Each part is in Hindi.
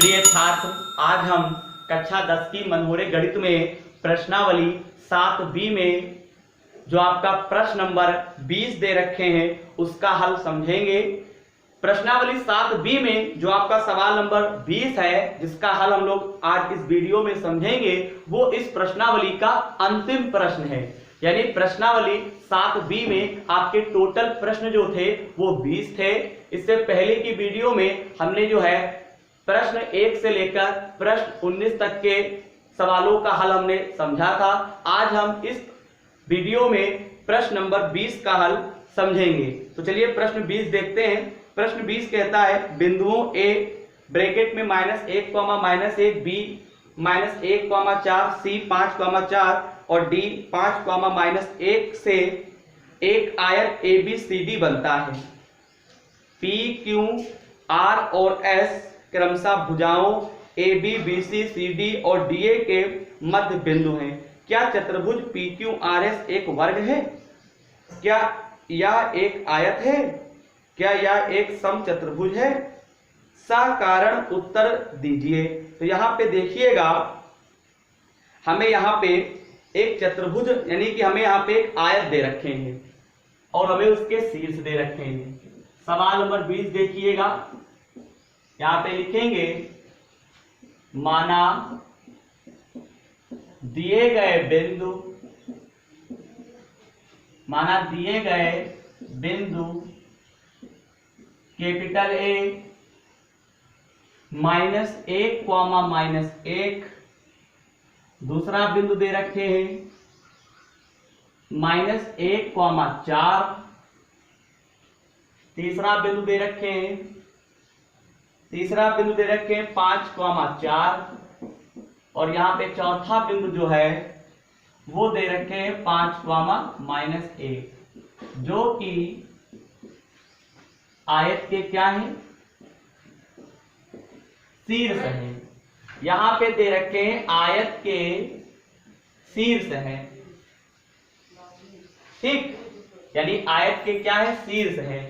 प्रिय छात्र, आज हम कक्षा 10 की मनमोहरे गणित में प्रश्नावली 7B में जो आपका प्रश्न नंबर 20 दे रखे हैं उसका हल समझेंगे। प्रश्नावली 7B में जो आपका सवाल नंबर 20 है जिसका हल हम लोग आज इस वीडियो में समझेंगे, वो इस प्रश्नावली का अंतिम प्रश्न है। यानी प्रश्नावली 7B में आपके टोटल प्रश्न जो थे वो 20 थे। इससे पहले की वीडियो में हमने जो है प्रश्न 1 से लेकर प्रश्न 19 तक के सवालों का हल हमने समझा था। आज हम इस वीडियो में प्रश्न नंबर 20 का हल समझेंगे। तो चलिए प्रश्न 20 देखते हैं। प्रश्न 20 कहता है बिंदुओं A ब्रैकेट में -1, -1, B -1, 4, C 5, 4 और D 5, -1 से एक आयत ABCD बनता है। P, Q, R और S क्रमशः भुजाओं AB, BC, CD और DA के मध्य बिंदु हैं। क्या चतुर्भुज PQRS एक वर्ग है? क्या यह एक आयत है? क्या यह एक समचतुर्भुज है? सकारण उत्तर दीजिए। तो यहाँ पे देखिएगा, हमें यहाँ पे एक चतुर्भुज यानी कि हमें यहाँ पे एक आयत दे रखे हैं और हमें उसके शीर्ष दे रखे हैं। सवाल नंबर 20 देखिएगा, यहाँ पे लिखेंगे माना दिए गए बिंदु कैपिटल A -1, -1, दूसरा बिंदु दे रखे हैं -1, 4, तीसरा बिंदु दे रखे हैं 5, 4 और यहाँ पे चौथा बिंदु जो है वो दे रखे हैं 5, -1 जो कि आयत के क्या है? शीर्ष है। यहाँ पे दे रखे हैं आयत के शीर्ष है। ठीक, यानी आयत के क्या है? शीर्ष है।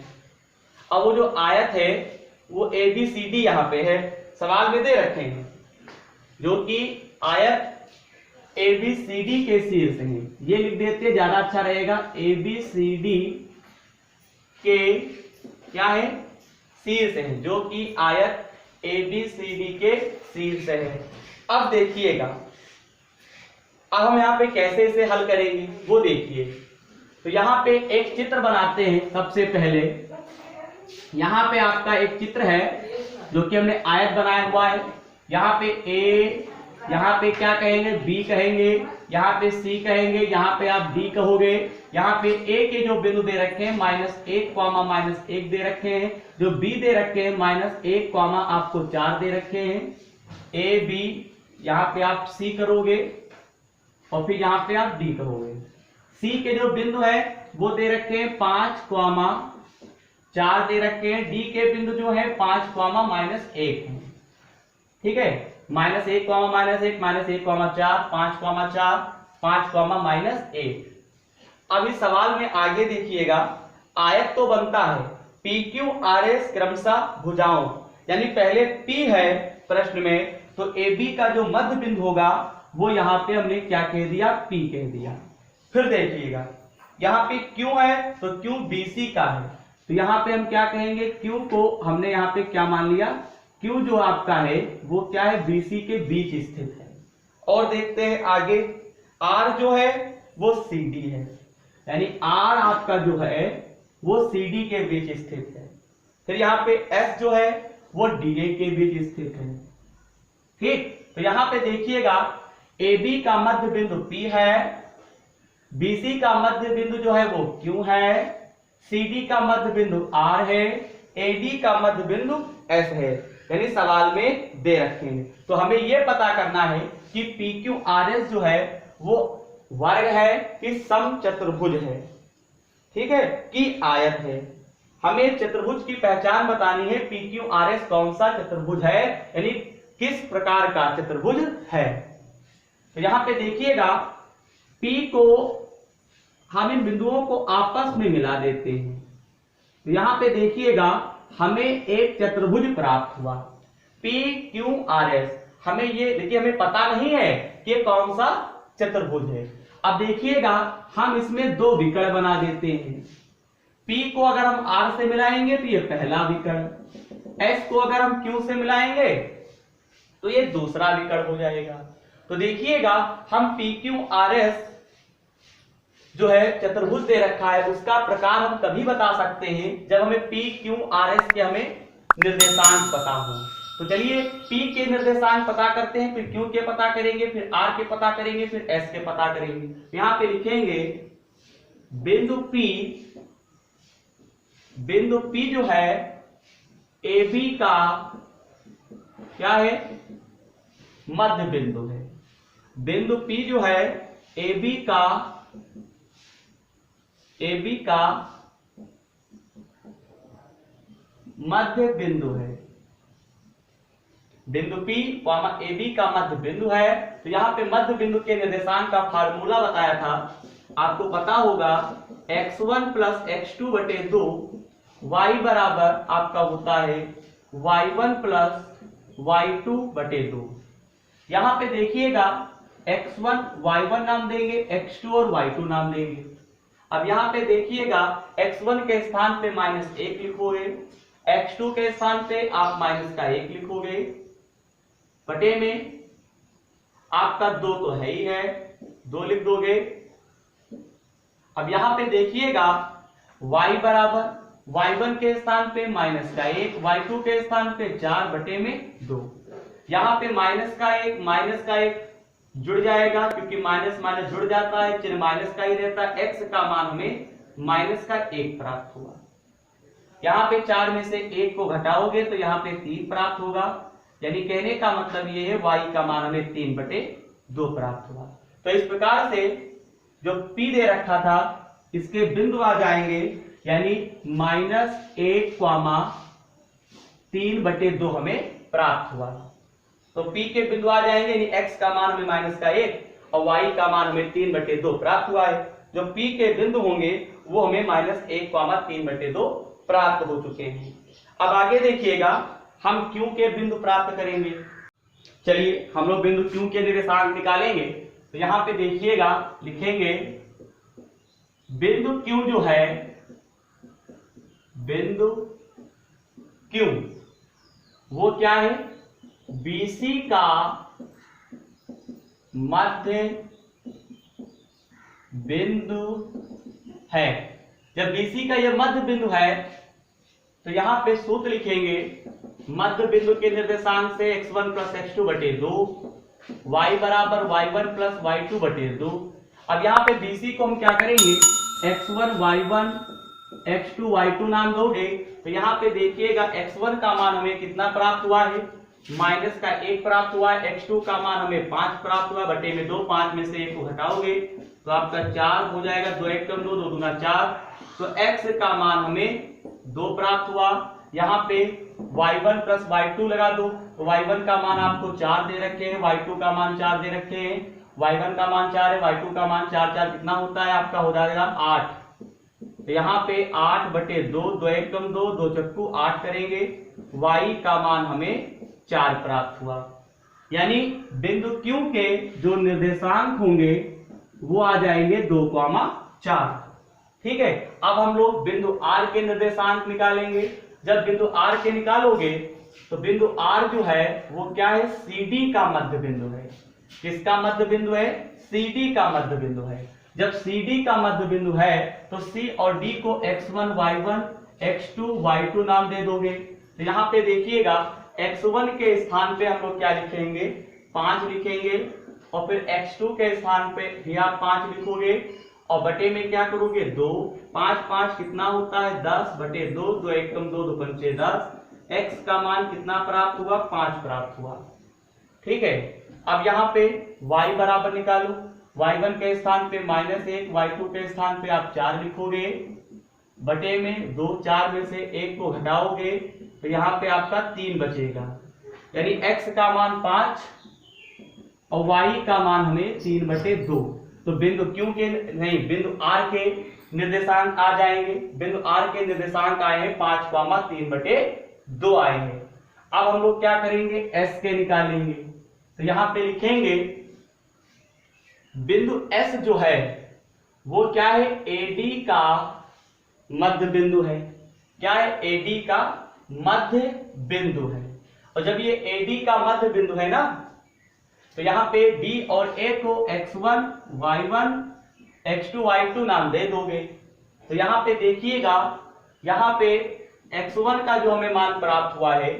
अब वो जो आयत है वो ABCD यहाँ पे है, सवाल में दे रखे हैं, जो कि आयत ABCD के शीर्ष है। ये लिख देते ज्यादा अच्छा रहेगा। ABCD के क्या है? शीर्ष है, जो कि आयत ABCD के शीर्ष है। अब देखिएगा, अब हम यहाँ पे कैसे इसे हल करेंगे वो देखिए। तो यहाँ पे एक चित्र बनाते हैं। सबसे पहले यहाँ पे आपका एक चित्र है जो कि हमने आयत बनाया हुआ है। यहाँ पे A, यहाँ पे क्या कहेंगे? B कहेंगे, यहाँ पे C कहेंगे, यहाँ पे आप D कहोगे। यहाँ पे A के जो बिंदु दे रखे हैं -1, -1 दे रखे हैं। जो B दे रखे हैं -1, आपको 4 दे रखे हैं। A, B, यहाँ पे आप C करोगे और फिर यहाँ पे आप D कहोगे। C के जो बिंदु है वो दे रखे हैं 5, 4 दे रखे हैं। D के बिंदु जो है 5, -1 है। ठीक है, -1, -1, -1, 4, 5, 4, 5, -1। अब इस सवाल में आगे देखिएगा, आयत तो बनता है PQRS क्रमशः भुजाओं, यानी पहले P है प्रश्न में, तो AB का जो मध्य बिंदु होगा वो यहाँ पे हमने क्या कह दिया? P कह दिया। फिर देखिएगा, यहाँ पे Q है तो Q BC का है, तो यहाँ पे हम क्या कहेंगे? Q को हमने यहाँ पे क्या मान लिया? Q जो आपका है वो क्या है? BC के बीच स्थित है। और देखते हैं आगे, R जो है वो CD है, यानी R आपका जो है वो CD के बीच स्थित है। फिर यहाँ पे S जो है वो DA के बीच स्थित है। ठीक, तो यहाँ पे देखिएगा, AB का मध्य बिंदु P है, BC का मध्य बिंदु जो है वो Q है, CD का मध्य बिंदु R है, AD का मध्य बिंदु S है, यानी सवाल में दे रखे हैं। तो हमें यह पता करना है कि PQRS जो है वो वर्ग है कि समचतुर्भुज है। ठीक है, कि आयत है। हमें चतुर्भुज की पहचान बतानी है। PQRS कौन सा चतुर्भुज है, यानी किस प्रकार का चतुर्भुज है। तो यहां पे देखिएगा, P को हम इन बिंदुओं को आपस में मिला देते हैं। तो यहां पे देखिएगा, हमें एक चतुर्भुज प्राप्त हुआ। पी क्यू आर एस, हमें ये देखिए हमें पता नहीं है कि कौन सा चतुर्भुज है। अब देखिएगा हम इसमें दो विकर्ण बना देते हैं। P को अगर हम R से मिलाएंगे तो ये पहला विकर्ण, S को अगर हम Q से मिलाएंगे तो ये दूसरा विकर्ण हो जाएगा। तो देखिएगा हम PQRS जो है चतुर्भुज दे रखा है उसका प्रकार हम तभी बता सकते हैं जब हमें PQRS के हमें निर्देशांक पता हो। तो चलिए P के निर्देशांक पता करते हैं, फिर Q के पता करेंगे, फिर R के पता करेंगे, फिर S के पता करेंगे। यहां पे लिखेंगे बिंदु P जो है AB का क्या है, मध्य बिंदु है। बिंदु P जो है AB का मध्य बिंदु है। बिंदु P AB का मध्य बिंदु है। तो यहाँ पे मध्य बिंदु के निर्देशांक का फार्मूला बताया था, आपको पता होगा x1 प्लस x2 बटे 2 y बराबर आपका होता है y1 प्लस y2 बटे 2। यहाँ पे देखिएगा x1 y1 नाम देंगे, x2 और y2 नाम देंगे। अब यहाँ पे देखिएगा x1 के स्थान पे -1 लिखोगे, x2 के स्थान पे आप माइनस का 1 लिखोगे, बटे में आपका 2 तो है ही है, 2 लिख दोगे। अब यहां पे देखिएगा y बराबर y1 के स्थान पे माइनस का 1, y2 के स्थान पे 4 बटे में 2। यहां पे माइनस का 1 जुड़ जाएगा क्योंकि माइनस माइनस जुड़ जाता है, चिन्ह माइनस का ही रहता है। x का मान हमें माइनस का 1 प्राप्त हुआ। यहाँ पे 4 में से 1 को घटाओगे तो यहाँ पे 3 प्राप्त होगा, यानी कहने का मतलब ये है y का मान हमें 3 बटे 2 प्राप्त हुआ। तो इस प्रकार से जो P दे रखा था इसके बिंदु आ जाएंगे, यानी -1, 3 बटे 2 हमें प्राप्त हुआ। तो P के बिंदु आ जाएंगे, यानी x का मान हमें -1 और y का मान हमें 3 बटे 2 प्राप्त हुआ है। जो P के बिंदु होंगे वो हमें -1, 3 बटे 2 प्राप्त हो चुके हैं। अब आगे देखिएगा हम Q के बिंदु प्राप्त करेंगे। चलिए हम लोग बिंदु Q के निर्देशांक निकालेंगे। तो यहाँ पे देखिएगा लिखेंगे बिंदु Q जो है, बिंदु Q वो क्या है, BC का मध्य बिंदु है। जब BC का यह मध्य बिंदु है तो यहां पे सूत्र लिखेंगे मध्य बिंदु के निर्देशांक से x1 प्लस x2 बटे 2, y बराबर y1 प्लस y2 बटे 2। अब यहाँ पे BC को हम क्या करेंगे, x1 y1 x2 y2 नाम दोगे। तो यहाँ पे देखिएगा x1 का मान हमें कितना प्राप्त हुआ है, माइनस का 1 प्राप्त हुआ है। x2 का मान हमें 5 प्राप्त हुआ, बटे में 2, 5 में से 1 को घटाओगे तो आपका 4 हो जाएगा, 2 1 कम 2, 2 दूना 4। तो x का मान हमें 2 प्राप्त हुआ। यहाँ पे y1 प्लस y2 लगा दो, तो y1 का मान आपको 4 दे रखे हैं, y2 का मान 4 दे रखे हैं। y1 का मान 4 है, y2 का मान 4, 4 कितना होता है आपका, हो जाएगा 8। तो यहाँ पे 8 बटे 2, 2 1 कम 2, 2 चक्कू 8 करेंगे, y का मान हमें 4 प्राप्त हुआ। यानी बिंदु Q के जो निर्देशांक होंगे वो आ जाएंगे 2, 4। ठीक है। अब हम लोग बिंदु R के निर्देशांक निकालेंगे। जब बिंदु R के निकालोगे तो बिंदु R जो है वो क्या है, CD का मध्य बिंदु है। किसका मध्य बिंदु है, CD का मध्य बिंदु है। जब CD का मध्य बिंदु है तो C और D को x1 y1 x2 y2 नाम दे दोगे। तो यहाँ पे देखिएगा x1 के स्थान पे हम लोग क्या लिखेंगे, 5 लिखेंगे, और फिर x2 के स्थान पे भी आप 5 लिखोगे, और बटे में क्या करोगे 2, 5 5 कितना होता है 10 बटे 2, 2 1 कम 2, 2 पंचे 10। x का मान कितना प्राप्त हुआ, 5 प्राप्त हुआ। ठीक है। अब यहाँ पे y बराबर निकालो, y1 के स्थान पे -1, y2 के स्थान पे आप 4 लिखोगे, बटे में 2, 4 में से 1 को घटाओगे तो यहाँ पे आपका 3 बचेगा। यानी x का मान 5 और y का मान हमें 3 बटे 2। तो बिंदु Q के नहीं, बिंदु R के निर्देशांक आ जाएंगे। बिंदु R के निर्देशांक आए हैं 5, 3 बटे 2 आए हैं। अब हम लोग क्या करेंगे, एस के निकालेंगे। तो यहां पे लिखेंगे बिंदु एस जो है वो क्या है, एडी का मध्य बिंदु है। क्या है, एडी का मध्य बिंदु है। और जब ये एडी का मध्य बिंदु है ना, तो यहां पे डी और ए को x1 y1 x2 y2 नाम दे दोगे। तो यहां पे देखिएगा, यहां पे x1 का जो हमें मान प्राप्त हुआ है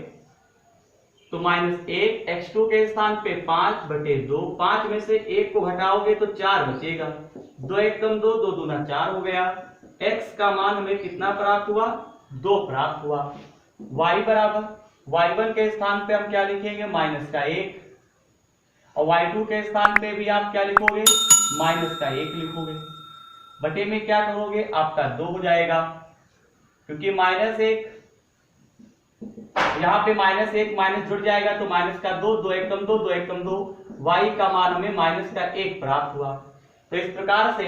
तो -1, x2 के स्थान पे 5/2, 5 में से 1 को घटाओगे तो 4 बचेगा, 2 एकम 2, 2 दूना 4 हो गया। x का मान हमें कितना प्राप्त हुआ, 2 प्राप्त हुआ। y बराबर y1 के स्थान पे हम क्या लिखेंगे, -1, और y2 के स्थान पे भी आप क्या लिखोगे, -1 लिखोगे। बटे में क्या करोगे, आपका 2 हो जाएगा, क्योंकि -1 यहाँ पे -1 माइनस जुड़ जाएगा तो -2, 2 एकम 2, 2 एकम 2, y का मान हमें -1 प्राप्त हुआ। तो इस प्रकार से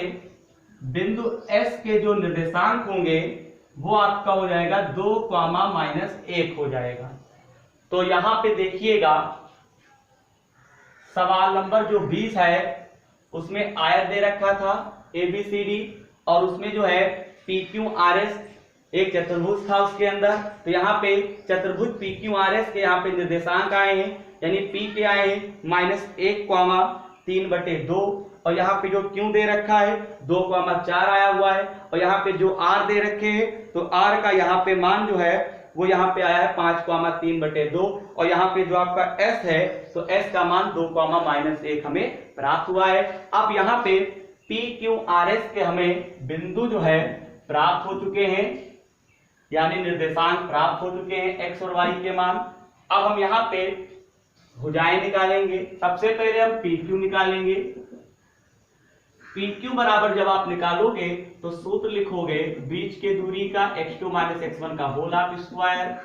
बिंदु S के जो निर्देशांक होंगे वो आपका हो जाएगा 2, -1 हो जाएगा। तो यहां पे देखिएगा सवाल नंबर जो 20 है उसमें आयत दे रखा था ABCD, और उसमें जो है PQRS एक चतुर्भुज था उसके अंदर। तो यहाँ पे चतुर्भुज PQRS के यहाँ पे निर्देशांक आए हैं, यानी P के आए हैं -1, 3/2, और यहाँ पे जो Q दे रखा है 2, 4 आया हुआ है, और यहाँ पे जो R दे रखे हैं तो R का यहाँ पे मान जो है वो यहाँ पे आया है 5, 3/2, और यहाँ पे जो आपका S है तो S का मान 2, -1 हमें प्राप्त हुआ है। अब यहाँ पे PQRS के हमें बिंदु जो है प्राप्त हो चुके हैं, यानी निर्देशांक प्राप्त हो चुके हैं x और y के मान। अब हम यहाँ पे भुजाएं निकालेंगे। सबसे पहले हम PQ निकालेंगे। PQ बराबर जब आप निकालोगे तो सूत्र लिखोगे बीच के दूरी का x2 - x1 का whole half square,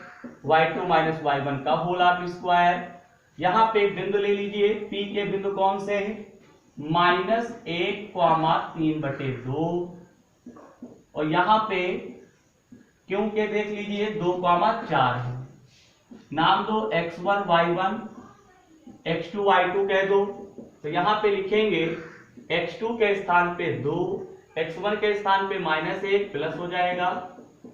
y2 - y1 का होल हाफ स्क्वायर। यहाँ पे एक बिंदु ले लीजिए, P के बिंदु कौन से हैं, -1, 3/2, और यहाँ पे क्यों के देख लीजिए 2, 4 है। नाम दो x1 y1 x2 y2 कह दो। तो यहाँ पे लिखेंगे x2 के स्थान पे 2, x1 के स्थान पे -1 प्लस हो जाएगा,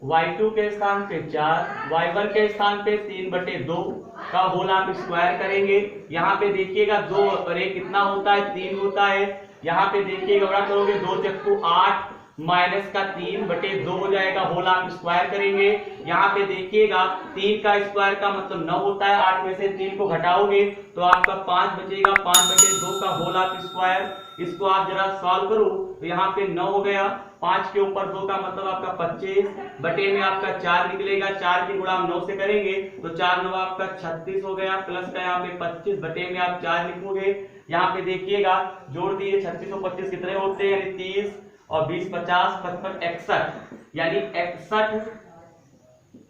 y2 के स्थान पे 4, y1 के स्थान पे 3/2 का होल हाफ स्क्वायर करेंगे। यहाँ पे देखिएगा 2 और 1 कितना होता है, 3 होता है। यहाँ पे देखिएगा बड़ा करोगे 2 × 8 -3/2 हो जाएगा, होल हाफ स्क्वायर करेंगे। यहाँ पे देखिएगा 3 का स्क्वायर का मतलब 9 होता है, 8 में से 3 को घटाओगे तो आपका 5 बचेगा, 5/2 का होल हाफ स्क्वायर। इसको आप जरा सॉल्व करो तो यहाँ पे 9 हो गया, 5 के ऊपर 2 का मतलब आपका 25, बटे में आपका 4 निकलेगा, 4 की गुणा 9 से करेंगे तो 4 9 आपका 36 हो गया, प्लस का यहाँ पे 25, बटे में आप 4 लिखोगे। यहाँ पे देखिएगा जोड़ दिए 36 और 25 कितने होते हैं, यानी 30 और 20 50 55 61, यानी 61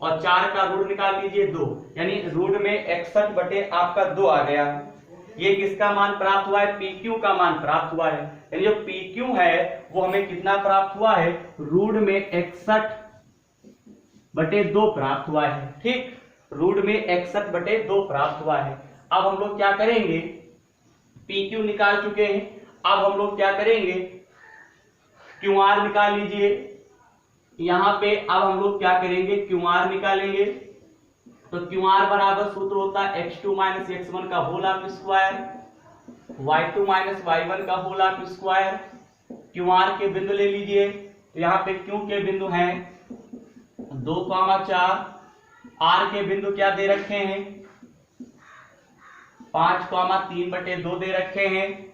और 4 का रूट निकाल लीजिए 2, यानी रूट में 61 बटे आपका 2 आ गया। ये किसका मान प्राप्त हुआ है, PQ का मान प्राप्त हुआ है। यानी जो PQ है वो हमें कितना प्राप्त हुआ है, रूट में 61/2 प्राप्त हुआ है। ठीक, रूट में 61/2 प्राप्त हुआ है। अब हम लोग क्या करेंगे, PQ निकाल चुके हैं, अब हम लोग क्या करेंगे, QR निकाल लीजिए। यहां पे अब हम लोग क्या करेंगे, QR निकालेंगे। तो QR बराबर सूत्र होता है x2 - x1 का whole half square, y2 - y1 का होल हाफ स्क्वायर। QR के बिंदु ले लीजिए। तो यहाँ पे Q के बिंदु हैं 2, 4, R के बिंदु क्या दे रखे हैं, 5, 3/2 दे रखे हैं।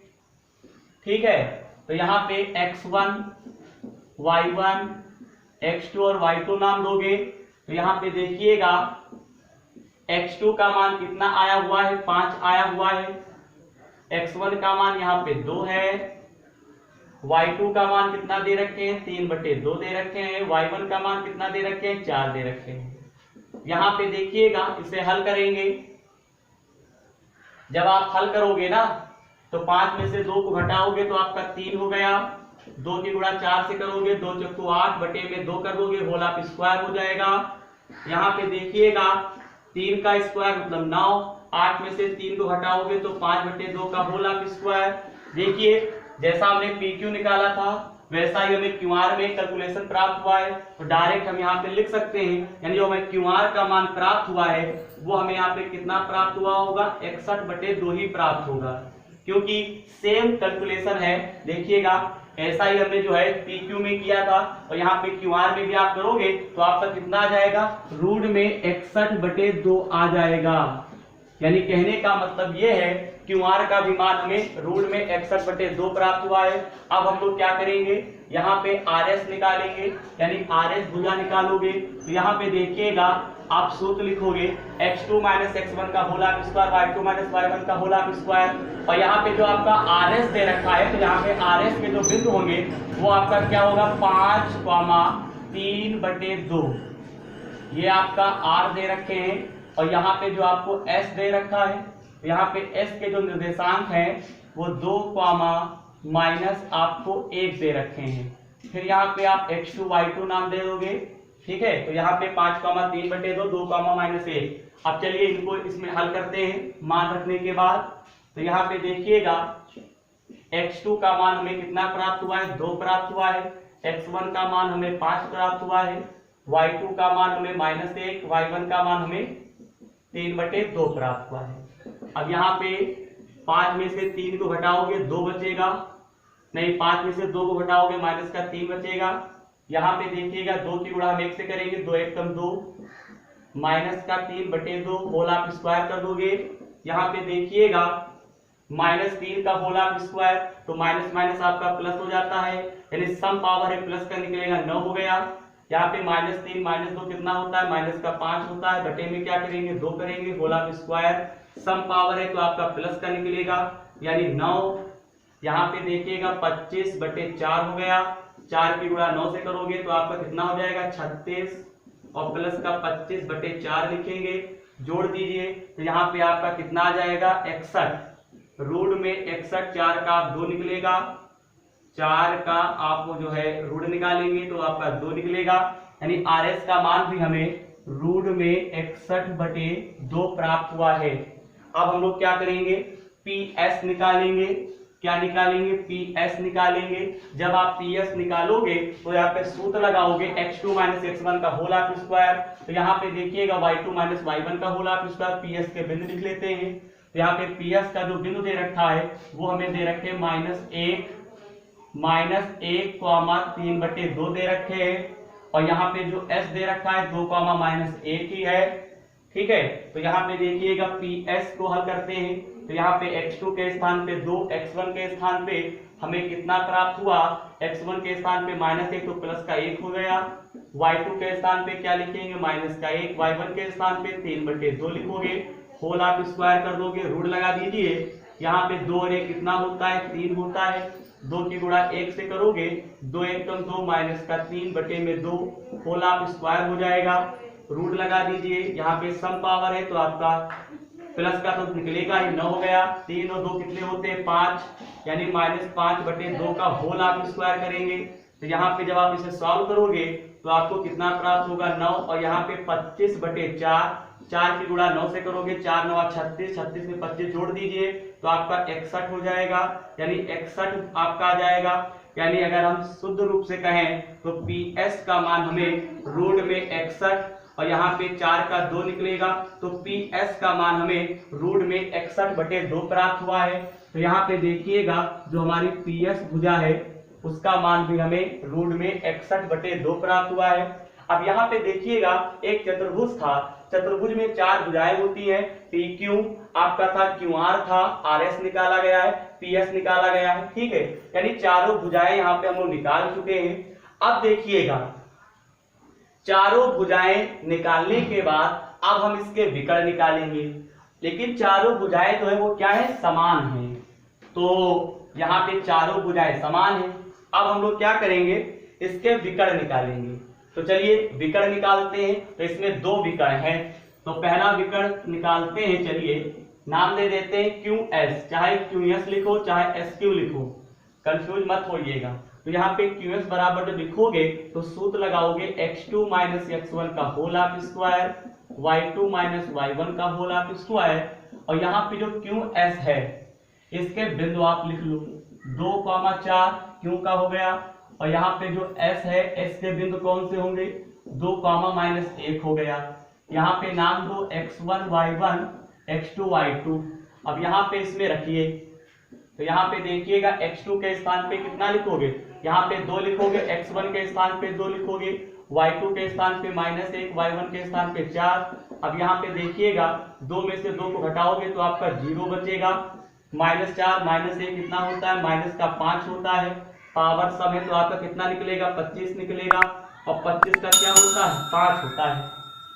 ठीक है, तो यहाँ पे x1 y1 x2 और y2 नाम दोगे। तो यहाँ पे देखिएगा x2 का मान कितना आया हुआ है, 5 आया हुआ है, x1 का मान यहाँ पे 2 है, y2 का मान कितना दे रखे हैं, 3/2 दे रखे हैं, y1 का मान कितना दे रखे हैं, 4 दे रखे हैं। यहाँ पे देखिएगा इसे हल करेंगे। जब आप हल करोगे ना तो 5 में से 2 को घटाओगे तो आपका 3 हो गया, 2 की गुणा 4 से करोगे 2 × 8 बटे में 2 कर दोगे, होल हाफ स्क्वायर हो जाएगा। यहाँ पे देखिएगा 3 का स्क्वायर मतलब 9, 8 में से 3 को हटाओगे तो 5/2 का होल ऑफ स्क्वायर। देखिए जैसा हमने PQ निकाला था वैसा ही हमें QR में कैलकुलेशन प्राप्त हुआ है, तो डायरेक्ट हम यहाँ पे लिख सकते हैं, यानी जो हमें QR का मान प्राप्त हुआ है वो हमें यहाँ पे कितना प्राप्त हुआ होगा, 61/2 ही प्राप्त होगा, क्योंकि सेम कैलकुलेशन है। देखिएगा ऐसा ही हमने जो है PQ में किया था और यहाँ पे QR में भी आप करोगे तो आपका कितना आ जाएगा, रूट में 61/2 आ जाएगा। यानी कहने का मतलब ये है QR का भी मान हमें रूट में 61/2 प्राप्त हुआ है। अब हम लोग क्या करेंगे, यहाँ पे RS निकालेंगे, यानी RS भुजा निकालोगे तो यहाँ पे देखिएगा आप सूत्र लिखोगे x2 - x1 का whole of square, y2 - y1 का होल ऑफ स्क्वायर, और यहाँ पे जो आपका RS दे रखा है तो यहाँ पे RS के जो बिंदु होंगे वो आपका क्या होगा, 5,3/2, ये आपका R दे रखे हैं, और यहाँ पे जो आपको S दे रखा है, यहाँ पे S के जो निर्देशांक हैं वो 2, आपको 1 दे रखे हैं। फिर यहाँ पे आप x2 y2 नाम दे दोगे, ठीक है। तो यहाँ पे 5,3/2, 2, -1। अब चलिए इनको इसमें हल करते हैं मान रखने के बाद। तो यहाँ पे देखिएगा x2 का मान हमें कितना प्राप्त हुआ है, 2 प्राप्त हुआ है, x1 का मान हमें 5 प्राप्त हुआ है, y2 का मान हमें -1, y1 का मान हमें 3/2 प्राप्त हुआ है। अब यहाँ पे 5 में से 3 को घटाओगे 2 बचेगा, नहीं 5 में से 2 को घटाओगे -3 बचेगा। यहाँ पे देखिएगा 2 की गुणा हम 1 से करेंगे, 2 × 1 = 2, -3/2 होल ऑफ स्क्वायर कर दोगे। यहाँ पे देखिएगा -3 का होल ऑफ स्क्वायर, तो माइनस आपका प्लस हो जाता है, यानी सम पावर है प्लस का निकलेगा 9 हो गया। यहाँ पे -3 - 2 कितना होता है, -5 होता है, बटे में क्या करेंगे 2 करेंगे, whole of square sum power है तो आपका प्लस का निकलेगा, यानी 9। यहाँ पे देखिएगा 25/4 हो गया, 4 की गुणा 9 से करोगे तो आपका कितना हो जाएगा 36, और प्लस का 25/4 लिखेंगे, जोड़ दीजिए तो यहाँ पे आपका कितना आ जाएगा 61, रूट में 61, 4 का 2 निकलेगा, 4 का आप जो है रूट निकालेंगे तो आपका 2 निकलेगा, यानी RS का मान भी हमें रूट में 61/2 प्राप्त हुआ है। अब हम लोग क्या करेंगे, PS निकालेंगे। क्या निकालेंगे, PS निकालेंगे। जब आप PS निकालोगे तो यहाँ पे सूत्र लगाओगे x2 - x1 का होल ऑफ स्क्वायर, तो यहाँ पे देखिएगा y2 - y1 का होल ऑफ स्क्वायर, PS के बिंदु लिख लेते हैं। तो यहाँ पे PS का जो बिंदु दे रखा है वो हमें दे रखे -1, -1,3/2 दे रखे हैं, और यहाँ पे जो S दे रखा है 2, -1 ही है, ठीक है। तो यहाँ पे देखिएगा PS को हल करते हैं, तो यहाँ पे x2 के स्थान पे 2, x1 के स्थान पे हमें कितना प्राप्त हुआ, x1 के स्थान पे -1 तो प्लस का 1 हो गया, y2 के स्थान पे क्या लिखेंगे -1, y1 के स्थान पे 3/2 लिखोगे, होल ऑफ स्क्वायर कर दोगे, रूट लगा दीजिए। यहाँ पे 2 और 1 कितना होता है, 3 होता है, 2 की गुणा 1 से करोगे, 2 × 1 = 2, -3/2 होल ऑफ स्क्वायर हो जाएगा, रूट लगा दीजिए। यहाँ पे सम पावर है तो आपका प्लस का तो निकलेगा ही, 9 हो गया, 3 और 2 कितने होते हैं 5, यानी -5/2 का होल ऑफ स्क्वायर करेंगे। तो यहाँ पे जब आप इसे सॉल्व करोगे तो आपको कितना प्राप्त होगा 9, और यहाँ पे 25/4, 4 की गुणा 9 से करोगे, 4 × 9 = 36, 36 में 25 जोड़ दीजिए तो आपका 61 हो जाएगा, यानी 61 आपका आ जाएगा। यानी अगर हम शुद्ध रूप से कहें तो PS का मान हमें रूट में 61, और यहाँ पे 4 का 2 निकलेगा, तो PS का मान हमें रूट में 61/2 प्राप्त हुआ है। तो यहाँ पे देखिएगा जो हमारी PS भुजा है उसका मान भी हमें रूट में 61/2 प्राप्त हुआ है। अब यहाँ पे देखिएगा एक चतुर्भुज था, चतुर्भुज में 4 भुजाएं होती हैं, PQ आपका था, QR था, RS निकाला गया है, PS निकाला गया है, ठीक है। यानी चारों भुजाएं यहाँ पे हम लोग निकाल चुके हैं। अब देखिएगा चारों भुजाएं निकालने के बाद अब हम इसके विकर्ण निकालेंगे, लेकिन चारों भुजाएं जो है वो क्या है, समान है। तो यहाँ पे चारों भुजाएं समान है। अब हम लोग क्या करेंगे, इसके विकर्ण निकालेंगे। तो चलिए विकर्ण निकालते हैं। तो इसमें 2 विकर्ण हैं, तो पहला विकर्ण निकालते हैं। चलिए नाम दे देते हैं QS, चाहे QS लिखो चाहे SQ लिखो, कंफ्यूज मत होइएगा। तो यहाँ पे QS बराबर जब लिखोगे तो सूत्र लगाओगे x2 - x1 का whole of square, y2 minus y1 का होल आप स्क्वायर, और यहाँ पे जो QS है इसके बिंदु आप लिख लो 2,4 क्यू का हो गया, और यहाँ पे जो S है S के बिंदु कौन से होंगे 2,-1 हो गया। यहाँ पे नाम दो x1 y1 x2 y2। अब यहाँ पे इसमें रखिए, तो यहाँ पे देखिएगा x2 के स्थान पे कितना लिखोगे, यहाँ पे 2 लिखोगे, x1 के स्थान पे 2 लिखोगे, y2 के स्थान पे -1, y1 के स्थान पे 4। अब यहाँ पे देखिएगा 2 में से 2 को घटाओगे तो आपका 0 बचेगा, -4 -1 कितना होता है, माइनस का 5 होता है, पावर सम है तो आपका कितना निकलेगा 25 निकलेगा, और 25 का क्या होता है 5 होता है,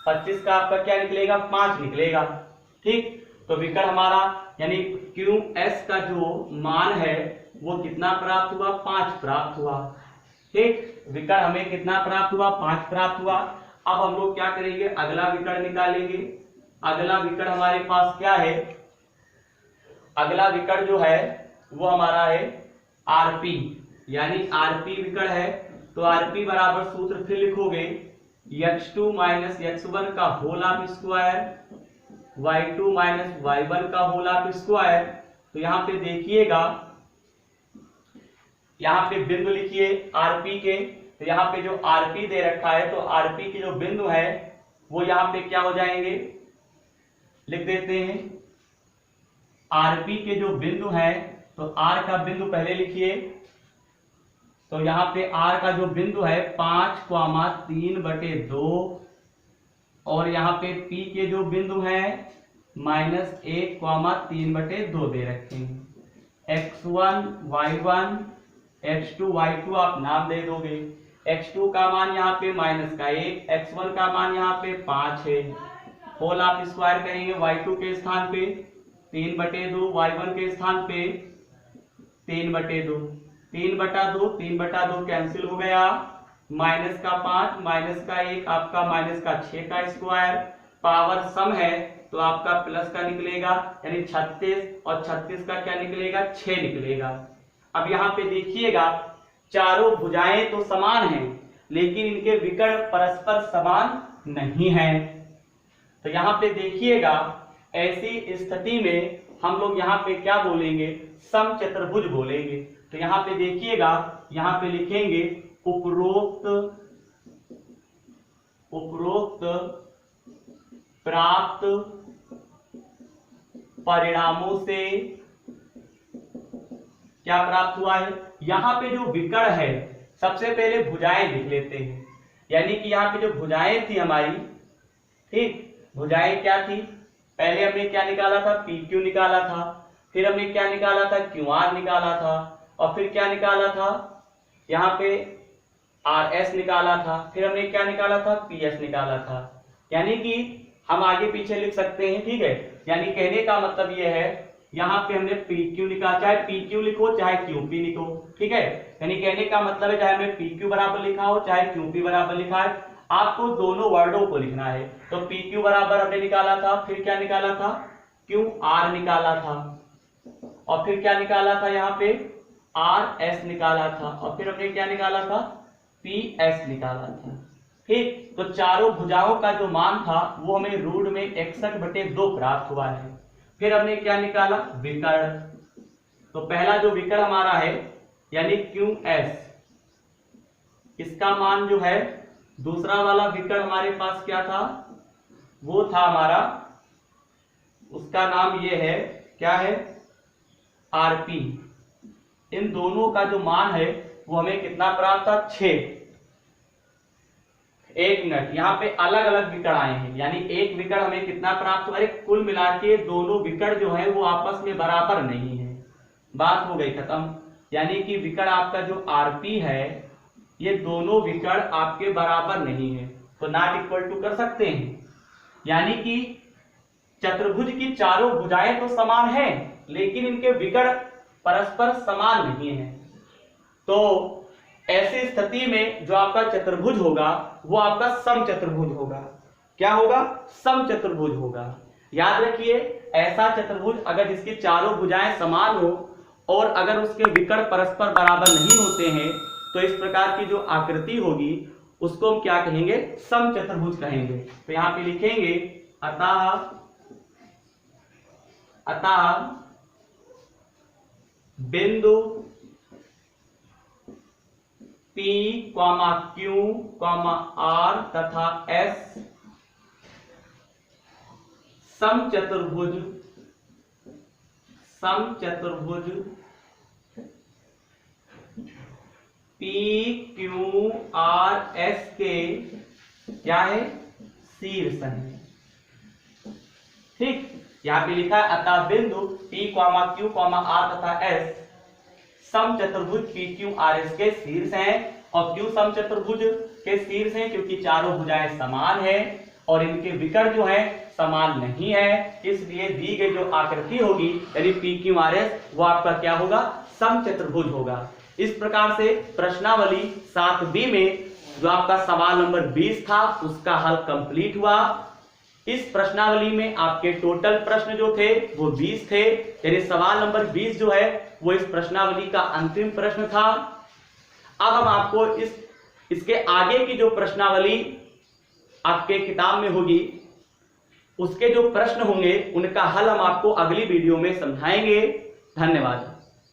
25 का आपका क्या निकलेगा 5 निकलेगा। ठीक, तो विकर्ण हमारा यानी QS का जो मान है वो कितना प्राप्त हुआ 5 प्राप्त हुआ। ठीक, विकर्ण हमें कितना प्राप्त हुआ 5 प्राप्त हुआ। अब हम लोग क्या करेंगे, अगला विकर्ण निकालेंगे। अगला विकर्ण हमारे पास क्या है, अगला विकर्ण जो है वो हमारा है RP, यानी RP विकर्ण है। तो RP बराबर सूत्र फिर लिखोगे x2 माइनस x1 का whole of square, y2 minus y1 का होल ऑफ स्क्वायर। तो यहाँ पे देखिएगा, यहाँ पे बिंदु लिखिए RP के, तो यहाँ पे जो RP दे रखा है तो RP के जो बिंदु है वो यहाँ पे क्या हो जाएंगे, लिख देते हैं RP के जो बिंदु है, तो R का बिंदु पहले लिखिए, तो यहाँ पे R का जो बिंदु है 5,3/2, और यहाँ पे P के जो बिंदु है -1,3/2 दे रखे हैं। x1 y1 x2 y2 आप नाम दे दोगे, x2 का मान यहाँ पे -1, x1 का मान यहाँ पे 5 है, होल आप स्क्वायर करेंगे y2 के स्थान पे 3/2, y1 के स्थान पे 3/2, 3/2 कैंसिल हो गया, माइनस का 5 माइनस का 1 आपका -6 का स्क्वायर, पावर सम है तो आपका प्लस का निकलेगा, यानी 36, और 36 का क्या निकलेगा 6 निकलेगा। अब यहाँ पे देखिएगा चारों भुजाएं तो समान हैं लेकिन इनके विकर्ण परस्पर समान नहीं हैं। तो यहाँ पे देखिएगा ऐसी स्थिति में हम लोग यहाँ पे क्या बोलेंगे, समचतुर्भुज बोलेंगे। तो यहाँ पे देखिएगा, यहाँ पे लिखेंगे उपरोक्त प्राप्त परिणामों से क्या प्राप्त हुआ है। यहाँ पे जो विकर्ण है सबसे पहले भुजाएं लिख लेते हैं, यानी कि यहाँ पे जो भुजाएं थी हमारी, ठीक, भुजाएं क्या थी, पहले हमने क्या निकाला था PQ निकाला था, फिर हमने क्या निकाला था QR निकाला था, और फिर क्या निकाला था यहाँ पे RS निकाला था, फिर हमने क्या निकाला था PS निकाला था। यानी कि हम आगे पीछे लिख सकते हैं, ठीक है, यानी कहने का मतलब ये है यहाँ पे हमने PQ निकाला, चाहे PQ लिखो चाहे QP लिखो, ठीक है, यानी कहने का मतलब है चाहे हमने PQ बराबर लिखा हो चाहे QP बराबर लिखा है, आपको दोनों वर्डों को लिखना है। तो PQ बराबर हमने निकाला था, फिर क्या निकाला था QR निकाला था, और फिर क्या निकाला था यहाँ पे RS निकाला था, और फिर हमने क्या निकाला था PS निकाला था। ठीक, तो चारों भुजाओं का जो मान था वो हमें रूट में 61/2 प्राप्त हुआ है। फिर हमने क्या निकाला विकर्ण, तो पहला जो विकर्ण हमारा है यानी QS, इसका मान जो है, दूसरा वाला विकर्ण हमारे पास क्या था, वो था हमारा, उसका नाम ये है, क्या है RP। इन दोनों का जो मान है वो हमें कितना प्राप्त था 6। एक मिनट, यहाँ पे अलग अलग विकर्ण आए हैं, यानी एक विकर्ण हमें कितना प्राप्त हुआ, कुल मिला के दोनों विकर्ण जो है वो आपस में बराबर नहीं है, बात हो गई खत्म। यानी कि विकर्ण आपका जो RP है ये दोनों विकर्ण आपके बराबर नहीं है, तो नॉट इक्वल टू कर सकते हैं। यानी कि चतुर्भुज की चारों भुजाएं तो समान हैं लेकिन इनके विकर्ण परस्पर समान नहीं है। तो ऐसी स्थिति में जो आपका चतुर्भुज होगा वो आपका समचतुर्भुज होगा। क्या होगा, समचतुर्भुज होगा। याद रखिए, ऐसा चतुर्भुज अगर जिसकी चारों भुजाएं समान हो और अगर उसके विकर्ण परस्पर बराबर नहीं होते हैं तो इस प्रकार की जो आकृति होगी उसको हम क्या कहेंगे, समचतुर्भुज कहेंगे। तो यहां पे लिखेंगे अतः बिंदु P, Q, R तथा S समचतुर्भुज P, Q, R, S के क्या है, शीर्ष हैं। ठीक, यहां पे लिखा है अतः बिंदु P, Q, R तथा S समचतुर्भुज P, Q, R, S के शीर्ष हैं। और क्यों समचतुर्भुज के शीर्ष हैं, क्योंकि चारों भुजाएं समान हैं और इनके विकर्ण जो है समान नहीं है, इसलिए दी गई जो आकृति होगी यानी P, Q, R, S वो आपका क्या होगा, समचतुर्भुज होगा। इस प्रकार से प्रश्नावली 7B में जो आपका सवाल नंबर 20 था उसका हल कंप्लीट हुआ। इस प्रश्नावली में आपके टोटल प्रश्न जो थे वो 20 थे, यानी सवाल नंबर 20 जो है वो इस प्रश्नावली का अंतिम प्रश्न था। अब हम आपको इसके आगे की जो प्रश्नावली आपके किताब में होगी उसके जो प्रश्न होंगे उनका हल हम आपको अगली वीडियो में समझाएंगे। धन्यवाद।